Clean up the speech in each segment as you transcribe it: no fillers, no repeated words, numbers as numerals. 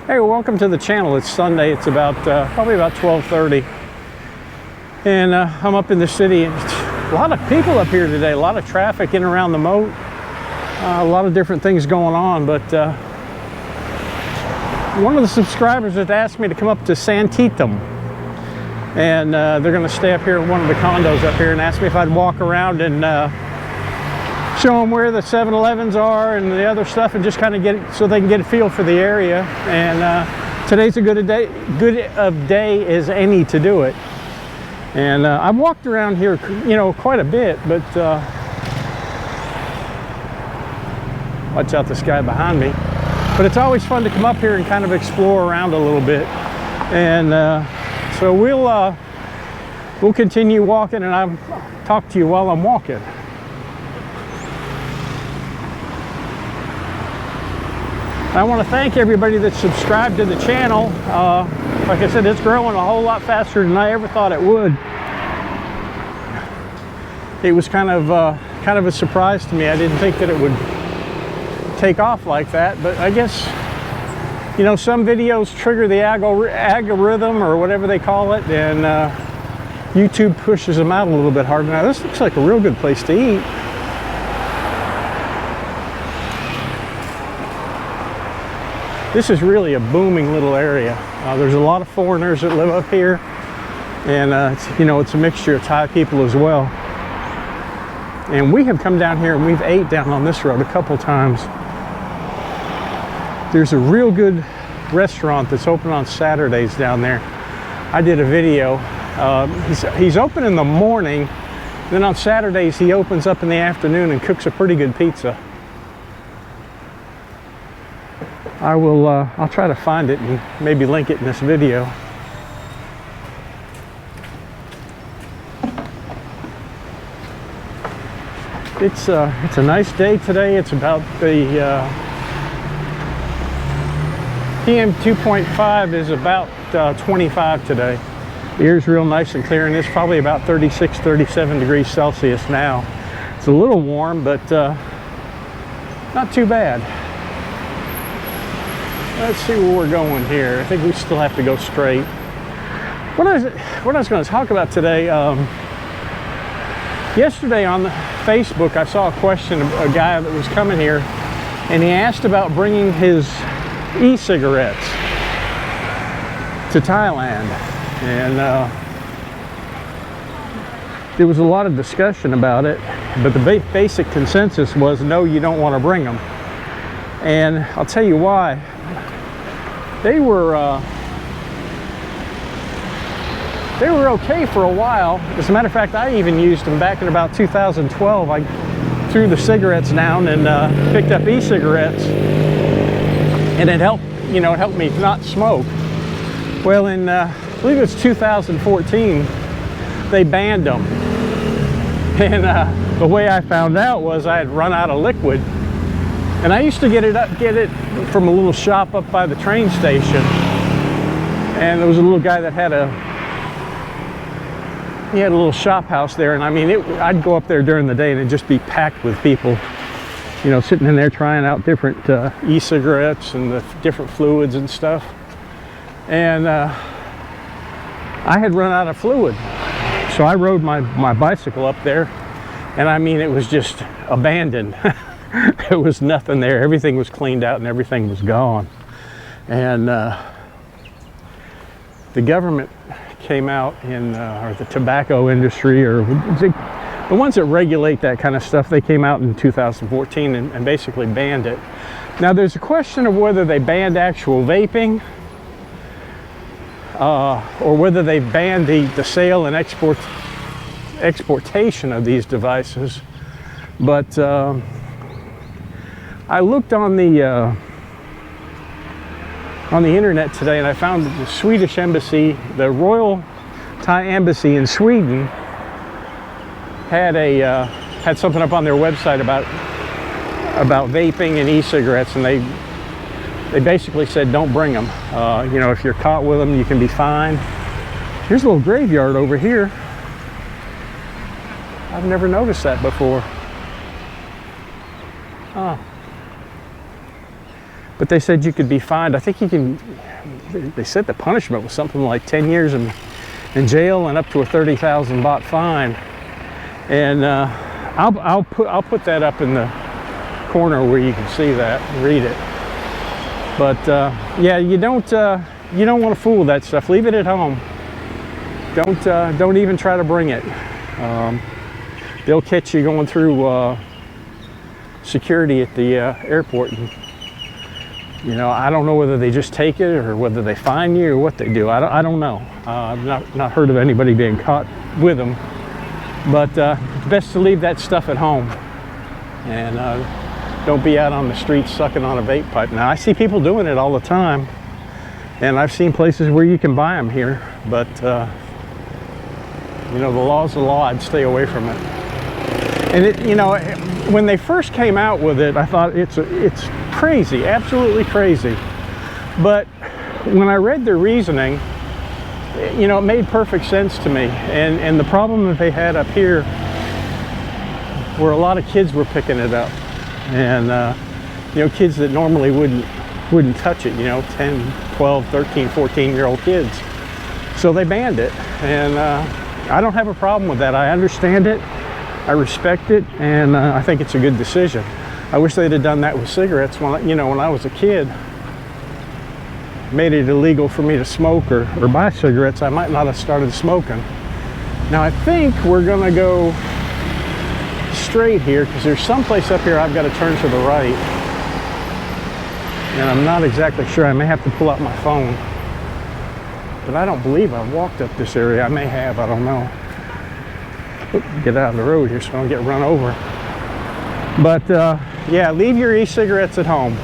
Hey, welcome to the channel. It's Sunday. It's about probably about 12:30, and I'm up in the city. A lot of people up here today. A lot of traffic in and around the moat. A lot of different things going on. But one of the subscribers had asked me to come up to Santitham, and they're going to stay up here in one of the condos up here, and asked me if I'd walk around and show them where the 7-Elevens are and the other stuff, and just kind of get it so they can get a feel for the area. And today's a good of day as any to do it. And I've walked around here, you know, quite a bit, but watch out, this guy behind me. But it's always fun to come up here and kind of explore around a little bit. And so we'll continue walking, and I'll talk to you while I'm walking. I want to thank everybody that subscribed to the channel. Like I said, it's growing a whole lot faster than I ever thought it would. It was kind of a surprise to me. I didn't think that it would take off like that, but I guess, you know, some videos trigger the algorithm or whatever they call it, and YouTube pushes them out a little bit harder. Now this looks like a real good place to eat. This is really a booming little area. There's a lot of foreigners that live up here, and it's a mixture of Thai people as well. And we have come down here and we've ate down on this road a couple times. There's a real good restaurant that's open on Saturdays down there. I did a video. He's open in the morning, then on Saturdays he opens up in the afternoon and cooks a pretty good pizza. I'll try to find it and maybe link it in this video. It's a nice day today. It's about the PM 2.5 is about 25 today. The air's real nice and clear, and it's probably about 36, 37 degrees Celsius now. It's a little warm, but not too bad. Let's see where we're going here. I think we still have to go straight. What I was going to talk about today, yesterday on Facebook, I saw a question, a guy that was coming here, and he asked about bringing his e-cigarettes to Thailand. And there was a lot of discussion about it, but the basic consensus was no, you don't want to bring them. And I'll tell you why. They were okay for a while. As a matter of fact, I even used them back in about 2012. I threw the cigarettes down and picked up e-cigarettes, and it helped me not smoke. Well, in I believe it was 2014, they banned them, and the way I found out was I had run out of liquid. And I used to get it from a little shop up by the train station. And there was a little guy that had a little shop house there. And I mean, I'd go up there during the day and it'd just be packed with people, you know, sitting in there trying out different e-cigarettes and the different fluids and stuff. And I had run out of fluid. So I rode my bicycle up there, and I mean, it was just abandoned. There was nothing there. Everything was cleaned out and everything was gone. And the government came out or the tobacco industry, or the ones that regulate that kind of stuff, they came out in 2014 and basically banned it. Now there's a question of whether they banned actual vaping or whether they banned the sale and exportation of these devices. But I looked on the internet today, and I found that the Swedish embassy, the Royal Thai Embassy in Sweden, had something up on their website about vaping and e-cigarettes, and they basically said don't bring them. You know, if you're caught with them, you can be fined. Here's a little graveyard over here. I've never noticed that before. But they said you could be fined. I think you can, they said the punishment was something like 10 years in jail and up to a 30,000 baht fine. And I'll put that up in the corner where you can see that and read it. But yeah, you don't want to fool with that stuff. Leave it at home. Don't even try to bring it. They'll catch you going through security at the airport. And, you know, I don't know whether they just take it or whether they fine you or what they do. I don't know. I've not heard of anybody being caught with them. But it's best to leave that stuff at home. And don't be out on the street sucking on a vape pipe. Now, I see people doing it all the time. And I've seen places where you can buy them here. But, you know, the law's the law. I'd stay away from it. And it, you know, when they first came out with it, I thought it's crazy, absolutely crazy. But when I read their reasoning, you know, it made perfect sense to me. And the problem that they had up here were a lot of kids were picking it up. And, you know, kids that normally wouldn't touch it, you know, 10, 12, 13, 14-year-old kids. So they banned it. And I don't have a problem with that. I understand it. I respect it, and I think it's a good decision. I wish they'd have done that with cigarettes when, you know, when I was a kid. Made it illegal for me to smoke or buy cigarettes. I might not have started smoking. Now I think we're gonna go straight here because there's someplace up here I've got to turn to the right. And I'm not exactly sure. I may have to pull out my phone. But I don't believe I've walked up this area. I may have, I don't know. Get out of the road here so I don't get run over. But yeah, leave your e-cigarettes at home.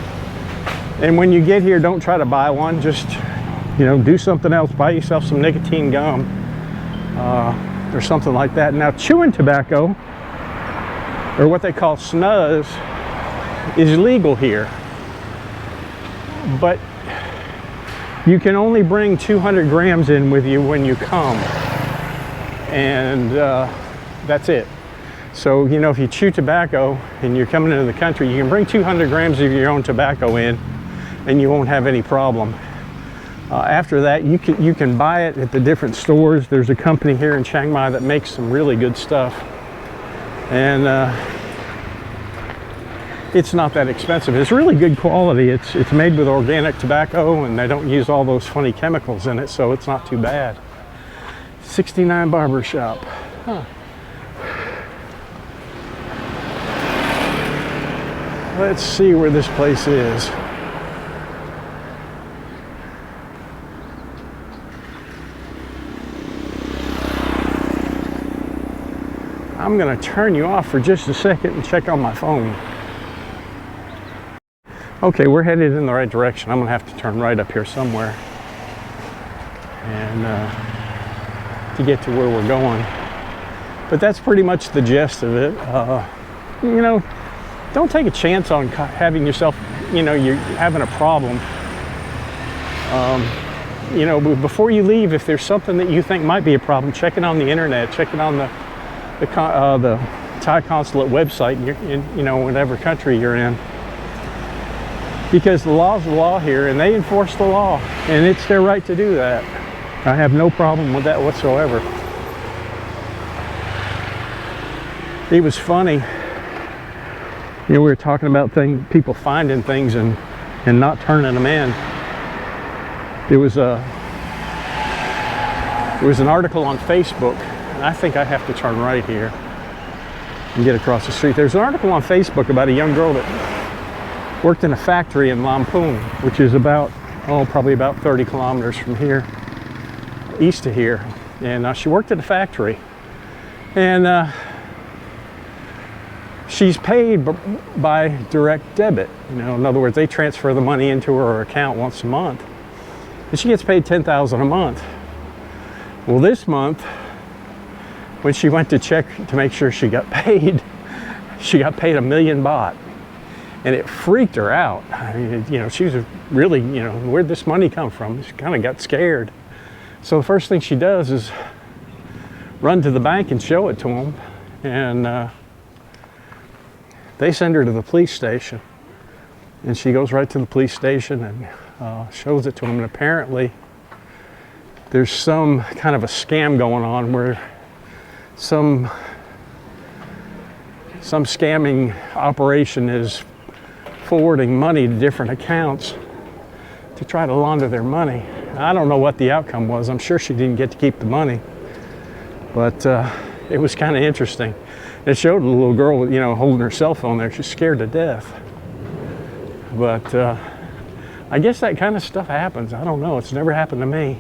And when you get here, don't try to buy one. Just, you know, do something else. Buy yourself some nicotine gum or something like that. Now, chewing tobacco, or what they call snus, is legal here. But you can only bring 200 grams in with you when you come. And that's it. So, you know, if you chew tobacco and you're coming into the country, you can bring 200 grams of your own tobacco in and you won't have any problem. After that, you can buy it at the different stores. There's a company here in Chiang Mai that makes some really good stuff. And it's not that expensive. It's really good quality. It's made with organic tobacco and they don't use all those funny chemicals in it, so it's not too bad. 69 Barber Shop. Huh. Let's see where this place is. I'm gonna turn you off for just a second and check on my phone. Okay, we're headed in the right direction. I'm gonna have to turn right up here somewhere and to get to where we're going. But that's pretty much the gist of it. You know, don't take a chance on having yourself, you know, you're having a problem. You know, before you leave, if there's something that you think might be a problem, check it on the internet, check it on the Thai consulate website in, you know, whatever country you're in. Because the law's the law here, and they enforce the law, and it's their right to do that. I have no problem with that whatsoever. It was funny. You know, we were talking about people finding things and not turning them in. There was an article on Facebook, and I think I have to turn right here and get across the street. There's an article on Facebook about a young girl that worked in a factory in Lamphun, which is about, probably about 30 kilometers from here, east of here. And she worked at a factory. And she's paid by direct debit. You know, in other words, they transfer the money into her account once a month. And she gets paid 10,000 a month. Well, this month, when she went to check to make sure she got paid $1 million baht. And it freaked her out. I mean, you know, she was really, you know, where'd this money come from? She kind of got scared. So the first thing she does is run to the bank and show it to them. And they send her to the police station. And she goes right to the police station and shows it to him. And apparently there's some kind of a scam going on where some scamming operation is forwarding money to different accounts to try to launder their money. I don't know what the outcome was. I'm sure she didn't get to keep the money, but it was kind of interesting. It showed a little girl, you know, holding her cell phone there. She's scared to death. But I guess that kind of stuff happens. I don't know. It's never happened to me.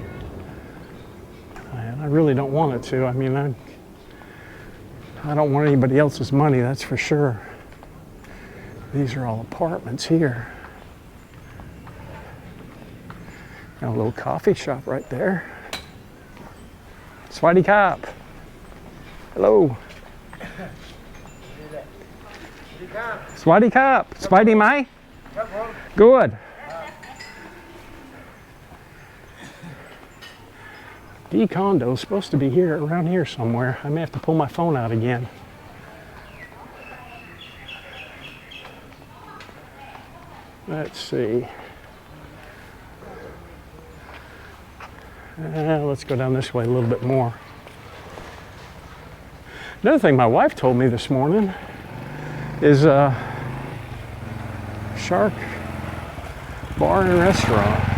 And I really don't want it to. I mean, I don't want anybody else's money, that's for sure. These are all apartments here. Got a little coffee shop right there. Swati Cop. Hello. Swati Cop. Swati Mai? Good. D Condo is supposed to be here, around here somewhere. I may have to pull my phone out again. Let's see. Let's go down this way a little bit more. Another thing my wife told me this morning is Shark Bar and Restaurant.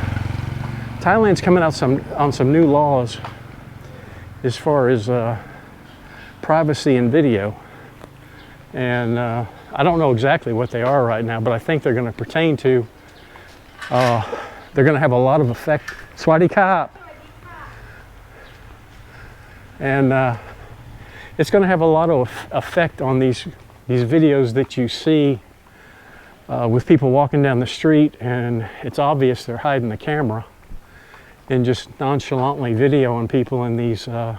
Thailand's coming out on some new laws as far as privacy in video. And I don't know exactly what they are right now, but I think they're going to pertain to, they're going to have a lot of effect. Swati Cop. And it's going to have a lot of effect on these videos that you see with people walking down the street, and it's obvious they're hiding the camera and just nonchalantly videoing people in these, you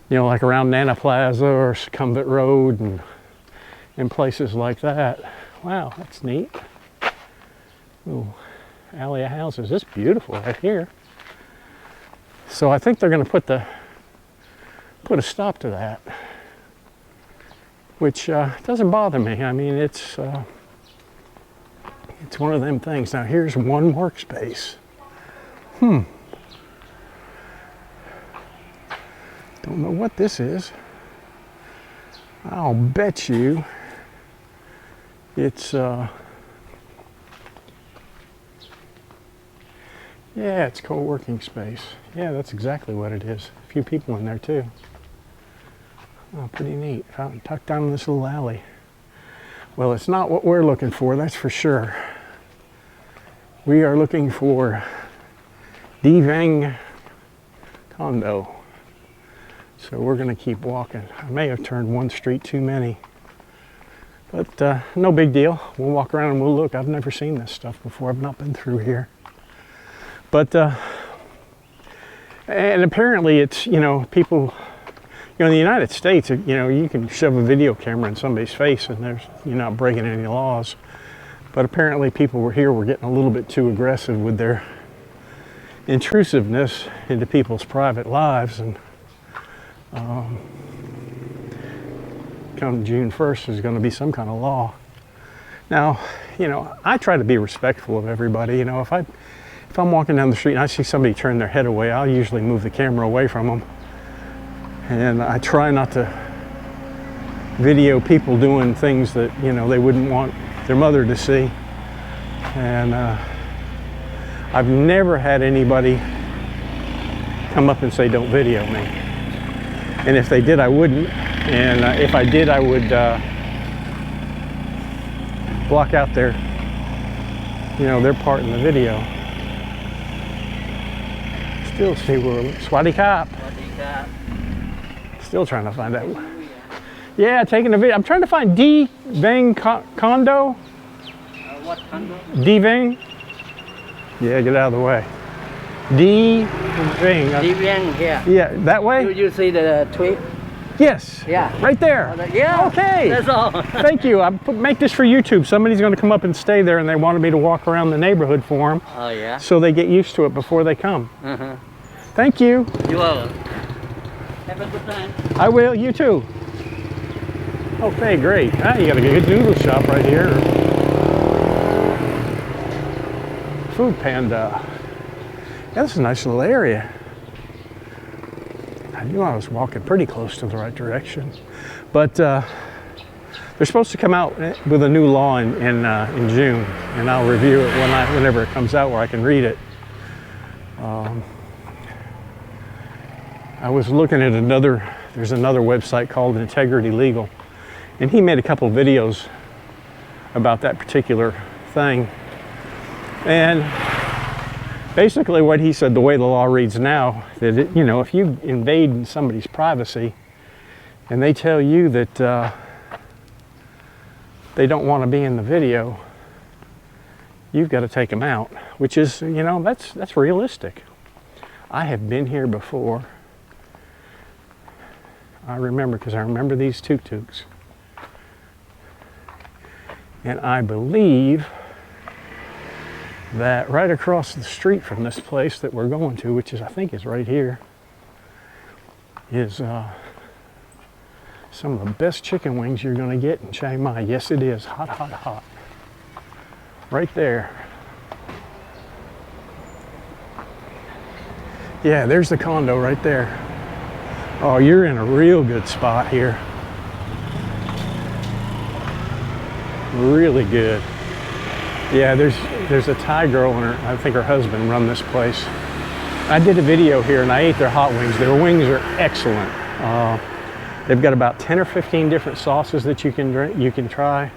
know, like around Nana Plaza or Succumbit Road and in places like that. Wow, that's neat. Ooh, alley of houses. It's beautiful right here. So I think they're going to put a stop to that, which doesn't bother me. I mean, it's one of them things. Now here's one workspace. Don't know what this is. I'll bet you it's yeah, it's co-working space. Yeah, that's exactly what it is. A few people in there too. Oh, pretty neat. Tucked down in this little alley. Well, it's not what we're looking for, that's for sure. We are looking for D Vieng Condo. So we're going to keep walking. I may have turned one street too many, but no big deal. We'll walk around and we'll look. I've never seen this stuff before. I've not been through here. But, and apparently it's, you know, people, you know, in the United States, you know, you can shove a video camera in somebody's face and you're not breaking any laws. But apparently people were getting a little bit too aggressive with their intrusiveness into people's private lives, and come June 1st there's going to be some kind of law. Now, you know, I try to be respectful of everybody. You know, if I'm walking down the street and I see somebody turn their head away, I'll usually move the camera away from them, and I try not to video people doing things that, you know, they wouldn't want their mother to see. And I've never had anybody come up and say, don't video me. And if they did, I wouldn't. And if I did, I would block out their, you know, their part in the video. Still see where we're, Swati Cop. Still trying to find out. Yeah, taking a video. I'm trying to find D Vieng Condo. What condo? D Vieng. Yeah, get out of the way. D Vieng. D Vieng, yeah. Yeah, that way? You see the tweet? Yes. Yeah. Right there. Yeah. Okay. That's all. Thank you. Make this for YouTube. Somebody's going to come up and stay there, and they wanted me to walk around the neighborhood for them. Oh, yeah? So they get used to it before they come. Uh-huh. Thank you. You're welcome. Have a good time. I will. You too. Okay, great. Ah, you got a good noodle shop right here. Food Panda. Yeah, this is a nice little area. I knew I was walking pretty close to the right direction. But they're supposed to come out with a new law in June, and I'll review it whenever it comes out where I can read it. I was looking at there's another website called Integrity Legal, and he made a couple of videos about that particular thing. And basically what he said, the way the law reads now, that if you invade somebody's privacy and they tell you that they don't want to be in the video, you've got to take them out, which is, that's realistic. I have been here before. I remember, because I remember these tuk-tuks. And I believe that right across the street from this place that we're going to, which I think is right here, is some of the best chicken wings you're going to get in Chiang Mai. Yes, it is. Hot, hot, hot. Right there. Yeah, there's the condo right there. Oh, you're in a real good spot here. Really good. Yeah, there's a Thai girl and I think her husband run this place. I did a video here and I ate their hot wings. Their wings are excellent. They've got about 10 or 15 different sauces that you can try,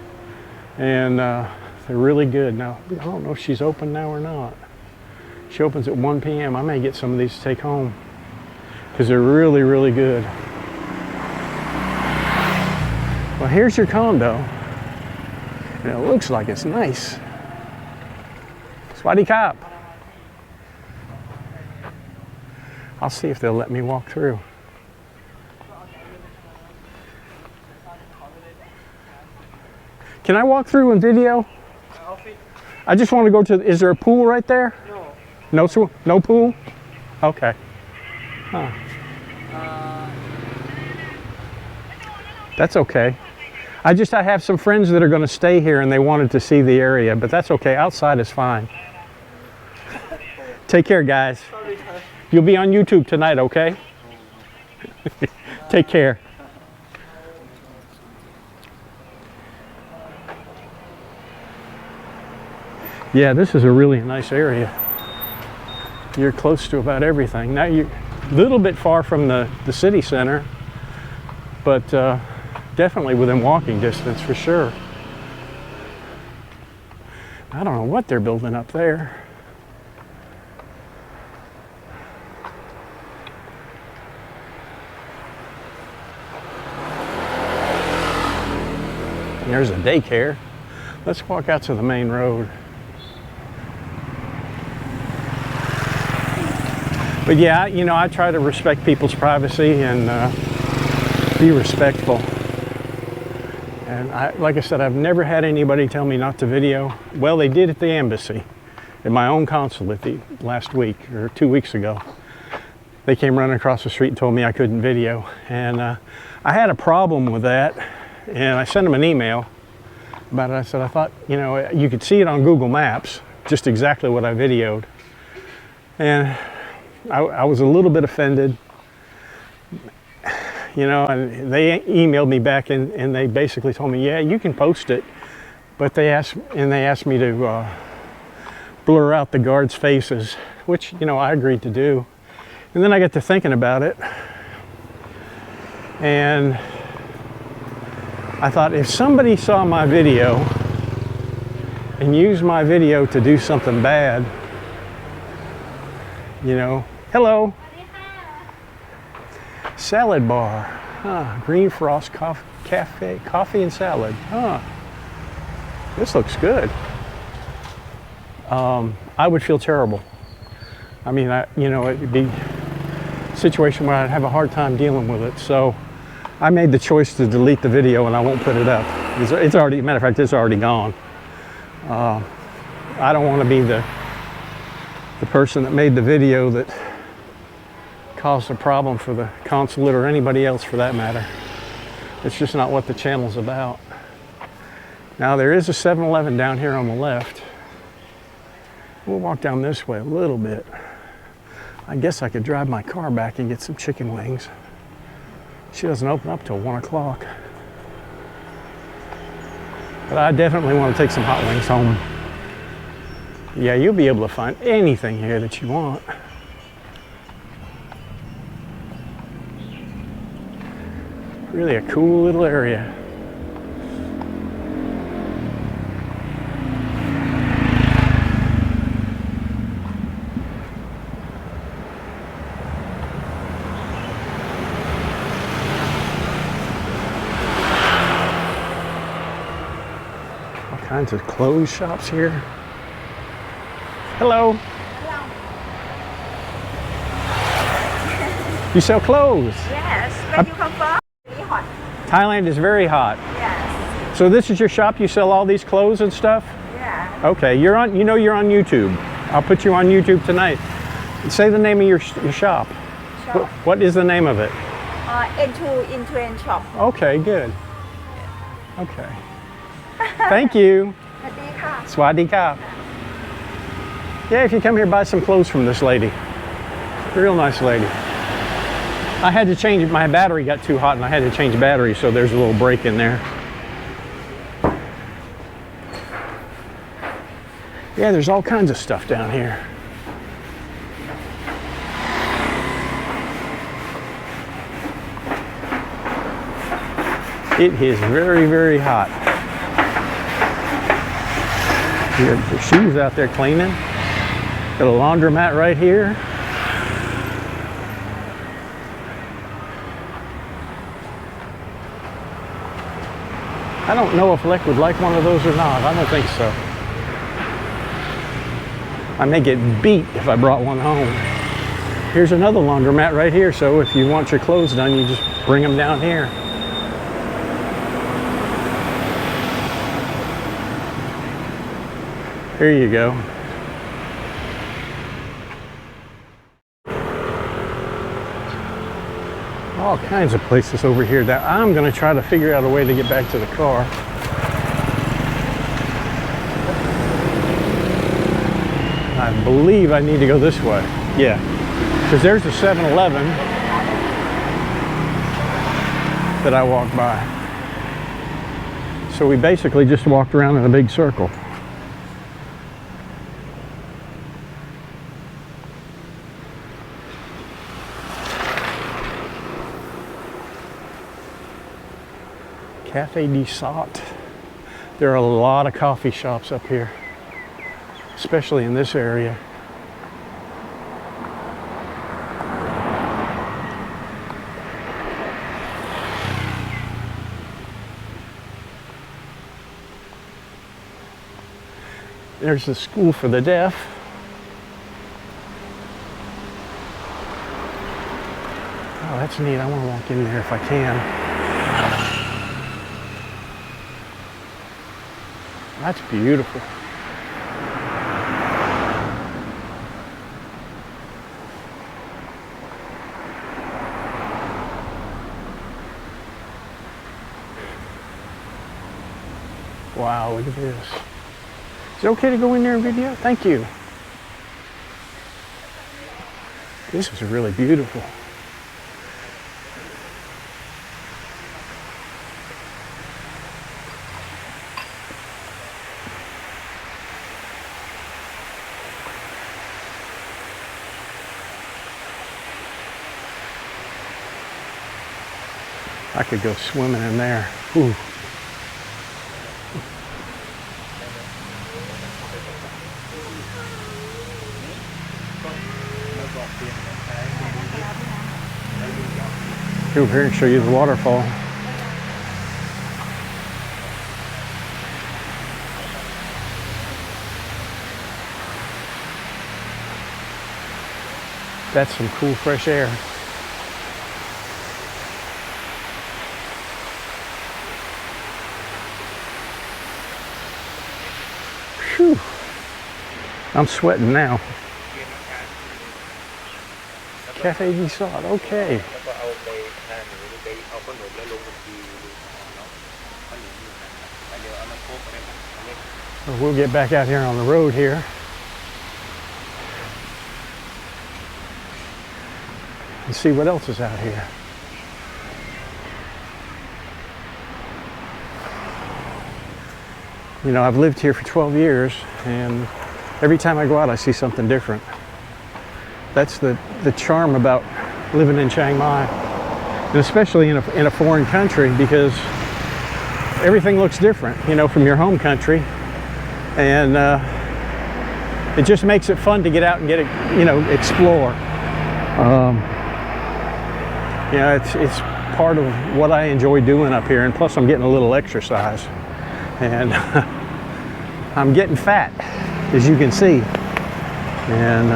and they're really good. Now, I don't know if she's open now or not. She opens at 1 p.m. I may get some of these to take home because they're really, really good. Well, here's your condo, and it looks like it's nice. Swadee Kap. I'll see if they'll let me walk through. Can I walk through and video? I just want to go to, is there a pool right there? No. No pool? Okay. Huh. That's okay. I have some friends that are going to stay here and they wanted to see the area, but that's okay. Outside is fine. Take care, guys. You'll be on YouTube tonight, okay? Take care. Yeah, this is a really nice area. You're close to about everything. Now you're a little bit far from the city center, but definitely within walking distance for sure. I don't know what they're building up there. There's a daycare. Let's walk out to the main road. But yeah, I try to respect people's privacy and be respectful. And like I said, I've never had anybody tell me not to video. Well, they did at the embassy, at my own consulate last week or 2 weeks ago. They came running across the street and told me I couldn't video. And I had a problem with that. And I sent them an email about it. I said, I thought, you could see it on Google Maps, just exactly what I videoed. And I was a little bit offended, and they emailed me back and they basically told me, yeah, you can post it, but they asked me to blur out the guards' faces, which, I agreed to do. And then I got to thinking about it, and I thought, if somebody saw my video and used my video to do something bad, hello. Salad bar. Huh. Green Frost coffee and salad. Huh. This looks good. I would feel terrible. I mean, it'd be a situation where I'd have a hard time dealing with it. So I made the choice to delete the video and I won't put it up. It's already, matter of fact, it's already gone. I don't want to be the person that made the video that caused a problem for the consulate or anybody else for that matter. It's just not what the channel's about. Now there is a 7-Eleven down here on the left, We'll walk down this way a little bit. I guess I could drive my car back and get some chicken wings. She doesn't open up till 1 o'clock. But I definitely want to take some hot wings home. Yeah, you'll be able to find anything here that you want. Really a cool little area. All kinds of clothes shops here. Hello. You sell clothes? Yes. Where you come from? Very hot. Thailand is very hot. Yes. So this is your shop? You sell all these clothes and stuff? Yeah. Okay, you're on. You know you're on YouTube. I'll put you on YouTube tonight. Say the name of your shop. Shop. What is the name of it? In shop. Okay, good. Okay. Thank you. สวัสดีค่ะ Swadee ka. Yeah, if you come here, buy some clothes from this lady. Real nice lady. I had to change, my battery got too hot and I had to change battery, so there's a little break in there. Yeah, there's all kinds of stuff down here. It is very, very hot. You got your shoes out there cleaning. Got a laundromat right here. I don't know if Lek would like one of those or not. I don't think so. I may get beat if I brought one home. Here's another laundromat right here, so if you want your clothes done, you just bring them down here. Here you go. All kinds of places over here that I'm going to try to figure out a way to get back to the car. I believe I need to go this way. Yeah, because there's the 7-Eleven that I walked by. So we basically just walked around in a big circle. Cafe de Sot. There are a lot of coffee shops up here, especially in this area. There's the school for the deaf. Oh, that's neat. I want to walk in there if I can. That's beautiful. Wow, look at this. Is it okay to go in there and video? Thank you. This is really beautiful. I could go swimming in there. Ooh. Over here and show you the waterfall. That's some cool fresh air. Whew. I'm sweating now. Cafe de Sot, okay. We'll get back out here on the road here. and see what else is out here. You know, I've lived here for 12 years, and every time I go out I see something different. That's the charm about living in Chiang Mai, and especially in a foreign country, because everything looks different, you know, from your home country, and it just makes it fun to get out and you know, explore. You know, it's part of what I enjoy doing up here, and plus I'm getting a little exercise, and I'm getting fat, as you can see, and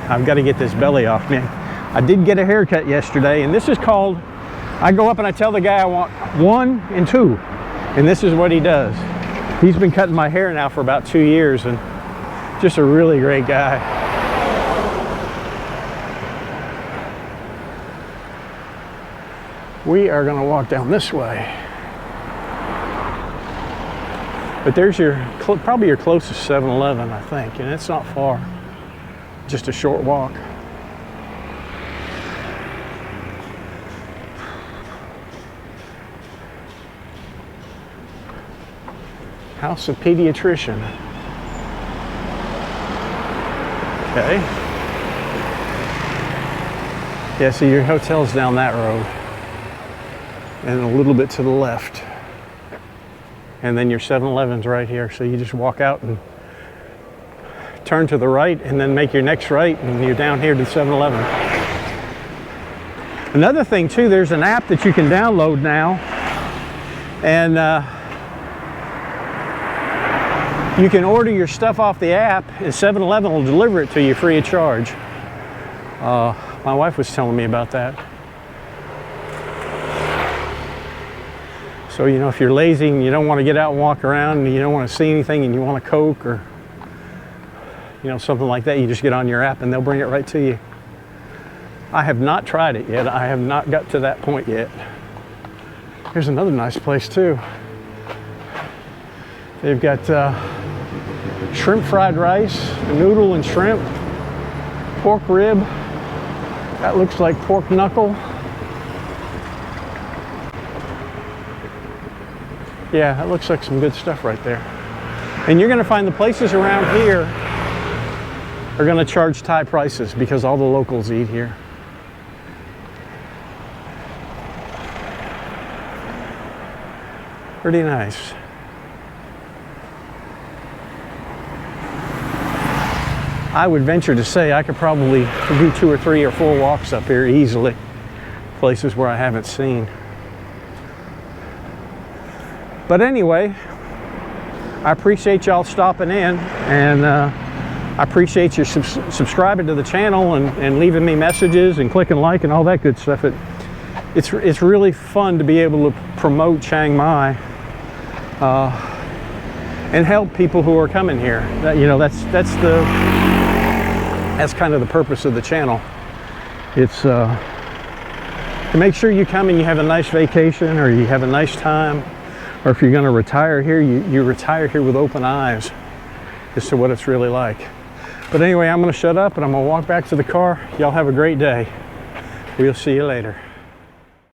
I've got to get this belly off me. I did get a haircut yesterday, and this is called, I go up and I tell the guy I want 1 and 2, and this is what he does. He's been cutting my hair now for about 2 years, and just a really great guy. We are going to walk down this way. But there's probably your closest 7-Eleven, I think, and it's not far. Just a short walk. House of Pediatrician. Okay. Yeah, so your hotel's down that road, and a little bit to the left. And then your 7-Eleven's right here. So you just walk out and turn to the right, and then make your next right, and you're down here to the 7-Eleven. Another thing too, there's an app that you can download now, and you can order your stuff off the app, and 7-Eleven will deliver it to you free of charge. My wife was telling me about that. So, you know, if you're lazy and you don't want to get out and walk around, and you don't want to see anything, and you want a Coke or, you know, something like that, you just get on your app and they'll bring it right to you. I have not tried it yet. I have not got to that point yet. Here's another nice place too. They've got shrimp fried rice, noodle and shrimp, pork rib. That looks like pork knuckle. Yeah, that looks like some good stuff right there. And you're going to find the places around here are going to charge Thai prices because all the locals eat here. Pretty nice. I would venture to say I could probably do 2 or 3 or 4 walks up here easily. Places where I haven't seen. But anyway, I appreciate y'all stopping in, and I appreciate you subscribing to the channel and leaving me messages and clicking like and all that good stuff. It's really fun to be able to promote Chiang Mai and help people who are coming here. You know, that's kind of the purpose of the channel. It's to make sure you come and you have a nice vacation, or you have a nice time. Or if you're going to retire here, you retire here with open eyes as to what it's really like. But anyway, I'm going to shut up and I'm going to walk back to the car. Y'all have a great day. We'll see you later.